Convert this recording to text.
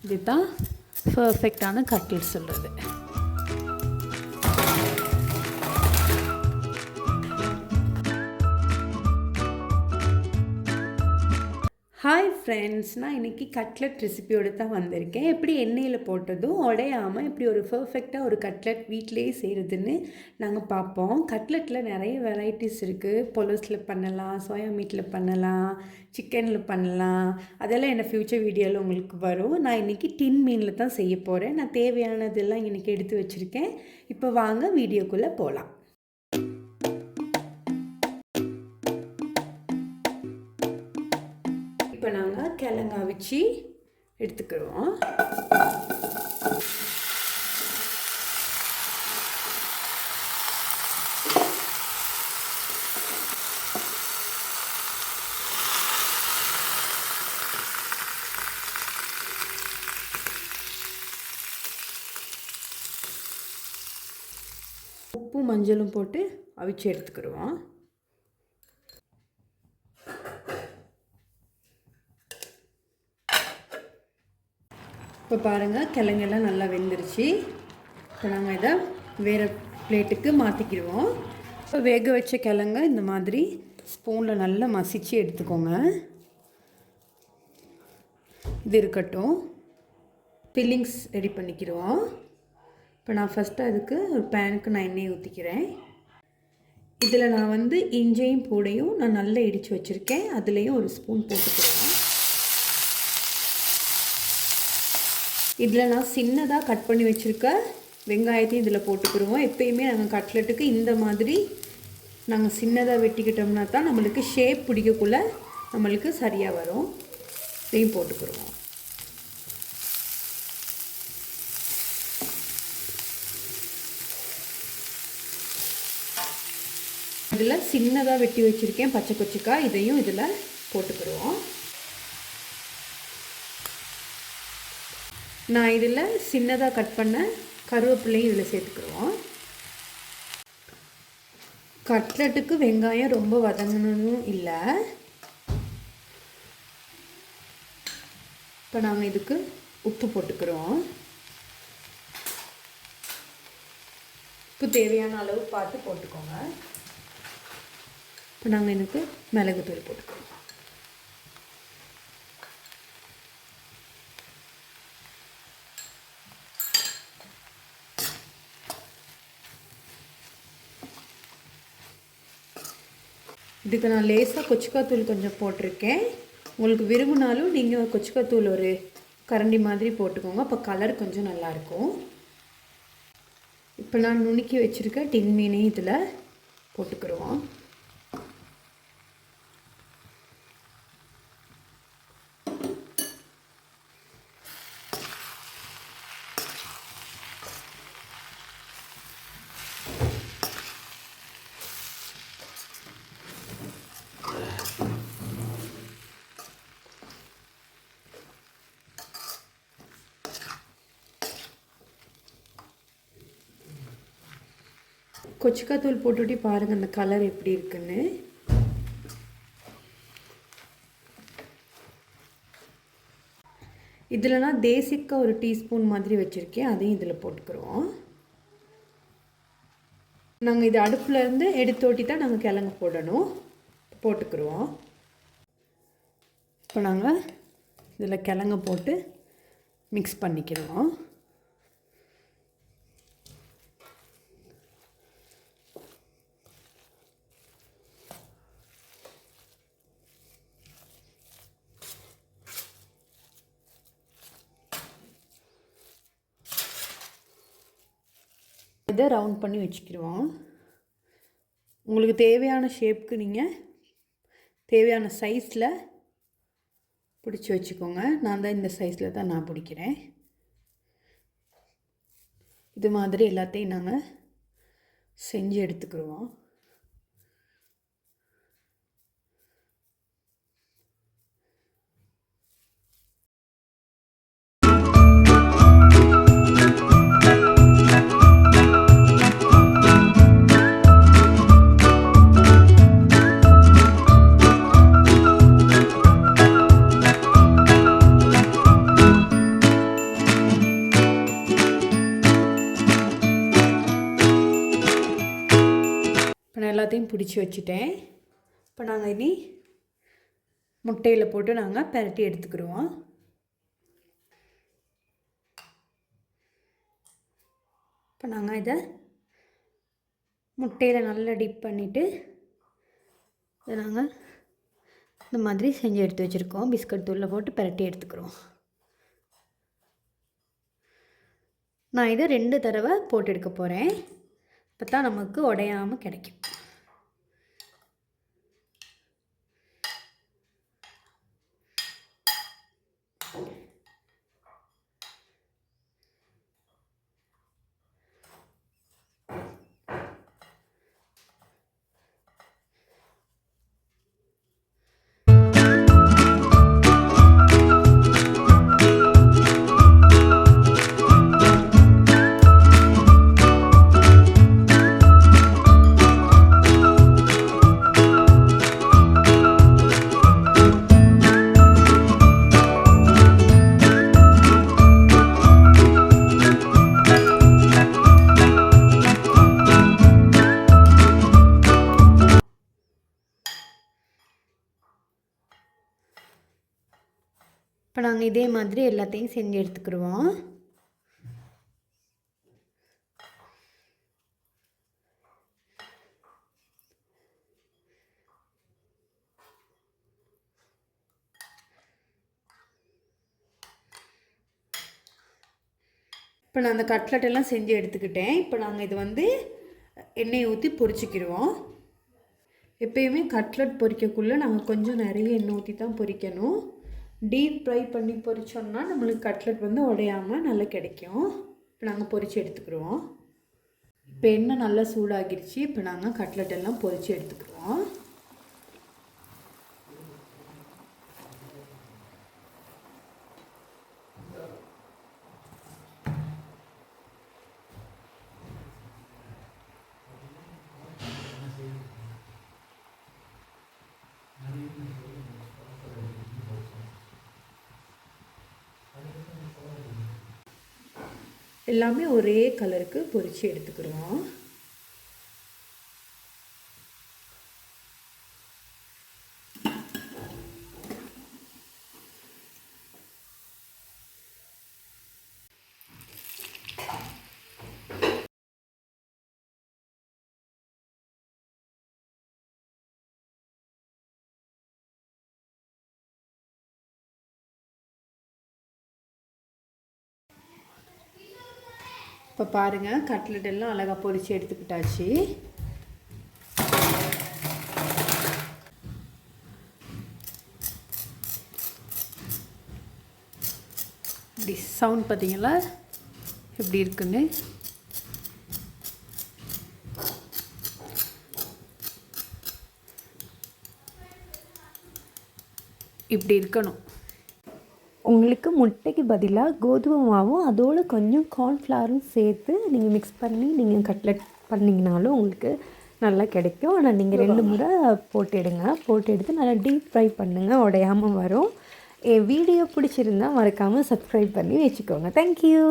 இதுதான் பர்ஃபெக்டான கட்லெட் சொல்கிறது. ஹாய் ஃப்ரெண்ட்ஸ், நான் இன்றைக்கி கட்லெட் ரெசிபியோடு தான் வந்திருக்கேன். எப்படி எண்ணெயில் போட்டதும் உடையாமல் இப்படி ஒரு பர்ஃபெக்டாக ஒரு கட்லெட் வீட்டிலேயே செய்கிறதுன்னு நாங்கள் பார்ப்போம். கட்லெட்டில் நிறைய வெரைட்டிஸ் இருக்குது. பொலோஸில் பண்ணலாம், சோயா மீட்டில் பண்ணலாம், சிக்கனில் பண்ணலாம். அதெல்லாம் என்ன ஃப்யூச்சர் வீடியோவில் உங்களுக்கு வரும். நான் இன்றைக்கி டின் மீனில் தான் செய்ய போகிறேன். நான் தேவையானதெல்லாம் இன்றைக்கி எடுத்து வச்சுருக்கேன். இப்போ வாங்க வீடியோக்குள்ளே போகலாம். இப்போ நாங்கள் கிழங்கா வச்சு எடுத்துக்கிறோம். உப்பு மஞ்சளும் போட்டு அவிச்சு எடுத்துக்கிடுவோம். இப்போ பாருங்கள், கிழங்கெல்லாம் நல்லா வெந்துருச்சு. இப்போ நாங்கள் இதை வேறு பிளேட்டுக்கு மாற்றிக்கிடுவோம். இப்போ வேக வச்ச கிழங்க இந்த மாதிரி ஸ்பூனில் நல்லா மசிச்சு எடுத்துக்கோங்க. இது இருக்கட்டும். ஃபில்லிங்ஸ் ரெடி பண்ணிக்கிடுவோம். இப்போ நான் ஃபஸ்ட்டு அதுக்கு ஒரு பேனுக்கு நான் எண்ணெய் ஊற்றிக்கிறேன். இதில் நான் இஞ்சியும் பூடையும் நான் நல்லா இடித்து வச்சுருக்கேன். அதுலேயும் ஒரு ஸ்பூன் போட்டுக்கிறேன். இதில் நான் சின்னதாக கட் பண்ணி வச்சுருக்க வெங்காயத்தையும் இதில் போட்டுக்கிடுவோம். எப்பயுமே நாங்கள் கட்லெட்டுக்கு இந்த மாதிரி நாங்கள் சின்னதாக வெட்டிக்கிட்டோம்னா தான் நம்மளுக்கு ஷேப் பிடிக்கக்குள்ள நம்மளுக்கு சரியாக வரும். இதையும் போட்டுக்கிடுவோம். இதில் சின்னதாக வெட்டி வச்சுருக்கேன் பச்சை கொச்சிக்காய், இதையும் இதில் போட்டுக்கிடுவோம். நான் இதில் சின்னதாக கட் பண்ண கருவேப்பிலையும் இதில் சேர்த்துக்கிடுவோம். கட்லெட்டுக்கு வெங்காயம் ரொம்ப வதங்கணும் இல்லை. இப்போ நாங்கள் இதுக்கு உப்பு போட்டுக்கிறோம். உப்பு தேவையான அளவு பார்த்து போட்டுக்கோங்க. இப்போ நாங்கள் இதுக்கு மிளகுத்தூள் போட்டுக்கிறோம். இதுக்கு நான் லேசாக கொச்சிக்காத்தூள் கொஞ்சம் போட்டிருக்கேன். உங்களுக்கு விரும்பினாலும் நீங்கள் கொச்சிக்காத்தூள் ஒரு கரண்டி மாதிரி போட்டுக்கோங்க. அப்போ கலர் கொஞ்சம் நல்லாயிருக்கும். இப்போ நான் நுணுக்கி வச்சுருக்க டின் மீனையும் இதில் போட்டுக்கிடுவோம். கொச்சிக்காத்தூள் போட்டுட்டு பாருங்கள் அந்த கலர் எப்படி இருக்குன்னு. இதில் நான் தேசிக்காய் ஒரு டீஸ்பூன் மாதிரி வச்சுருக்கேன். அதையும் இதில் போட்டுக்கிறோம். நாங்கள் இது அடுப்புலேருந்து எடுத்து ஓட்டி தான் நாங்கள் கிழங்கு போடணும். போட்டுக்கிறோம். இப்போ நாங்கள் இதில் கிழங்க போட்டு மிக்ஸ் பண்ணிக்கிறோம். இதை ரவுண்ட் பண்ணி வச்சுக்கிடுவோம். உங்களுக்கு தேவையான ஷேப்புக்கு நீங்கள் தேவையான சைஸில் பிடிச்சி வச்சுக்கோங்க. நான் தான் இந்த சைஸில் தான் நான் பிடிக்கிறேன். இது மாதிரி எல்லாத்தையும் நாங்கள் செஞ்சு எடுத்துக்கிடுவோம். கட்லெட்டும் பிடிச்சி வச்சுட்டேன். இப்போ நாங்கள் இனி முட்டையில் போட்டு நாங்கள் பரட்டி எடுத்துக்கிடுவோம். இப்போ நாங்கள் இதை முட்டையில் நல்லா டிப் பண்ணிவிட்டு இதை நாங்கள் இந்த மாதிரி செஞ்சு எடுத்து வச்சுருக்கோம். பிஸ்கட் தூளில் போட்டு பரட்டி எடுத்துக்கிறோம். நான் இதை 2 தடவை போட்டு எடுக்க போகிறேன். அப்போ தான் நமக்கு உடையாமல் கிடைக்கும். இப்போ நாங்கள் இதே மாதிரி எல்லாத்தையும் செஞ்சு எடுத்துக்கிடுவோம். இப்போ நான் அந்த கட்லெட் எல்லாம் செஞ்சு எடுத்துக்கிட்டேன். இப்போ நாங்கள் இது வந்து எண்ணெய் ஊற்றி பொரிச்சிக்கிடுவோம். எப்பயுமே கட்லெட் பொரிக்கக்குள்ளே நாங்கள் கொஞ்சம் நிறைய எண்ணெய் ஊற்றி தான் பொரிக்கணும். டீப் ஃப்ரை பண்ணி பொரிச்சோம்னா நம்மளுக்கு கட்லெட் வந்து உடையாமல் நல்லா கிடைக்கும். இப்போ நாங்கள் பொரித்து எடுத்துக்கிடுவோம். இப்போ எண்ணெய் நல்லா சூடாகிடுச்சு. இப்போ நாங்கள் கட்லெட் எல்லாம் பொரித்து எடுத்துக்கிடுவோம். எல்லாமே ஒரே கலருக்கு பொரித்து எடுத்துக்கிடுவோம். இப்போ பாருங்கள், கட்லெட் எல்லாம் அழகாக பொரித்து எடுத்துக்கிட்டாச்சு. இப்படி சவுண்ட் பார்த்தீங்களா எப்படி இருக்குன்னு. இப்படி இருக்கணும். உங்களுக்கு முட்டைக்கு பதிலாக கோதுமை மாவும் அதோடு கொஞ்சம் கார்ன்ஃப்ளவரும் சேர்த்து நீங்கள் மிக்ஸ் பண்ணி நீங்கள் கட்லெட் பண்ணிங்கனாலும் உங்களுக்கு நல்லா கிடைக்கும். ஆனால் நீங்கள் 2 முறை போட்டு எடுத்து நல்லா டீப் ஃப்ரை பண்ணுங்கள், உடையாமல் வரும். என் வீடியோ பிடிச்சிருந்தால் மறக்காமல் சப்ஸ்கிரைப் பண்ணி வச்சுக்கோங்க. தேங்க்யூ.